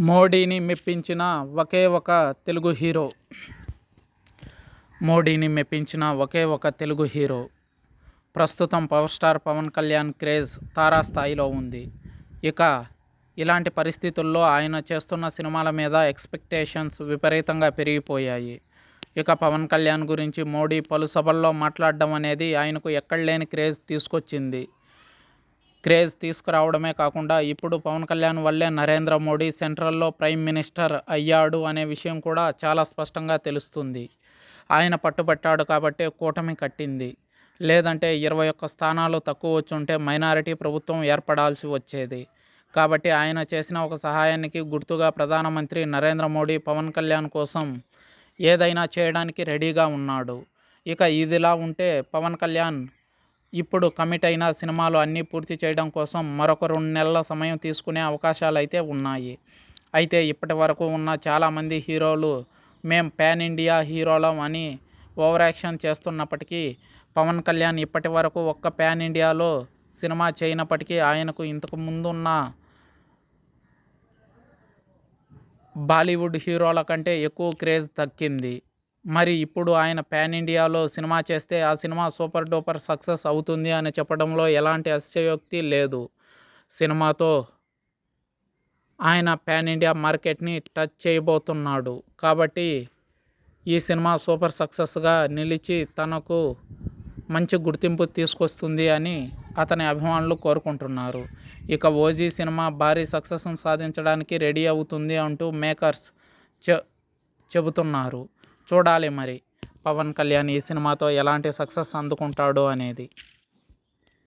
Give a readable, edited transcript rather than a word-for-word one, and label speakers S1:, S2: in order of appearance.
S1: మోడీని మెప్పించిన ఒకే ఒక తెలుగు హీరో. మోడీని మెప్పించిన ఒకే ఒక తెలుగు హీరో. ప్రస్తుతం power star Pawan Kalyan craze తారాస్థాయిలో ఉంది. ఇక ఇలాంటి పరిస్థితుల్లో ఆయన చేస్తున్న సినిమాల మీద ఎక్స్పెక్టేషన్స్ విపరీతంగా పెరిగిపోయాయి. ఇక పవన్ కళ్యాణ్ గురించి మోడీ పలు సభల్లో మాట్లాడడం అనేది ఆయనకు ఎక్కడలేని క్రేజ్ తీసుకొచ్చింది. క్రేజ్ తీసుకురావడమే కాకుండా ఇప్పుడు పవన్ కళ్యాణ్ వల్లే నరేంద్ర మోడీ సెంట్రల్లో ప్రైమ్ మినిస్టర్ అయ్యాడు అనే విషయం కూడా చాలా స్పష్టంగా తెలుస్తుంది. ఆయన పట్టుబట్టాడు కాబట్టే కూటమి కట్టింది. లేదంటే 21 స్థానాలు తక్కువ వచ్చుంటే మైనారిటీ ప్రభుత్వం ఏర్పడాల్సి వచ్చేది. కాబట్టి ఆయన చేసిన ఒక సహాయానికి గుర్తుగా ప్రధానమంత్రి నరేంద్ర మోడీ పవన్ కళ్యాణ్ కోసం ఏదైనా చేయడానికి రెడీగా ఉన్నాడు. ఇక ఇదిలా ఉంటే పవన్ కళ్యాణ్ ఇప్పుడు కమిట్ అయిన సినిమాలు అన్నీ పూర్తి చేయడం కోసం మరొక 2 నెలల సమయం తీసుకునే అవకాశాలు అయితే ఉన్నాయి. అయితే ఇప్పటి వరకు ఉన్న చాలామంది హీరోలు మేం పాన్ ఇండియా హీరోలం అని ఓవర్ యాక్షన్ చేస్తున్నప్పటికీ పవన్ కళ్యాణ్ ఇప్పటి వరకు ఒక్క పాన్ ఇండియాలో సినిమా చేయనప్పటికీ ఆయనకు ఇంతకు ముందున్న బాలీవుడ్ హీరోల కంటే ఎక్కువ క్రేజ్ దక్కింది. మరి ఇప్పుడు ఆయన పాన్ ఇండియాలో సినిమా చేస్తే ఆ సినిమా సూపర్ డూపర్ సక్సెస్ అవుతుంది అని చెప్పడంలో ఎలాంటి అతిశయోక్తి లేదు. సినిమాతో ఆయన పాన్ ఇండియా మార్కెట్ని టచ్ చేయబోతున్నాడు. కాబట్టి ఈ సినిమా సూపర్ సక్సెస్గా నిలిచి తనకు మంచి గుర్తింపు తీసుకొస్తుంది అని అతని అభిమానులు కోరుకుంటున్నారు. ఇక ఓజీ సినిమా భారీ సక్సెస్ను సాధించడానికి రెడీ అవుతుంది అంటూ మేకర్స్ చెబుతున్నారు. చూడాలి మరి పవన్ కళ్యాణ్ ఈ సినిమాతో ఎలాంటి సక్సెస్ అందుకుంటాడో అనేది.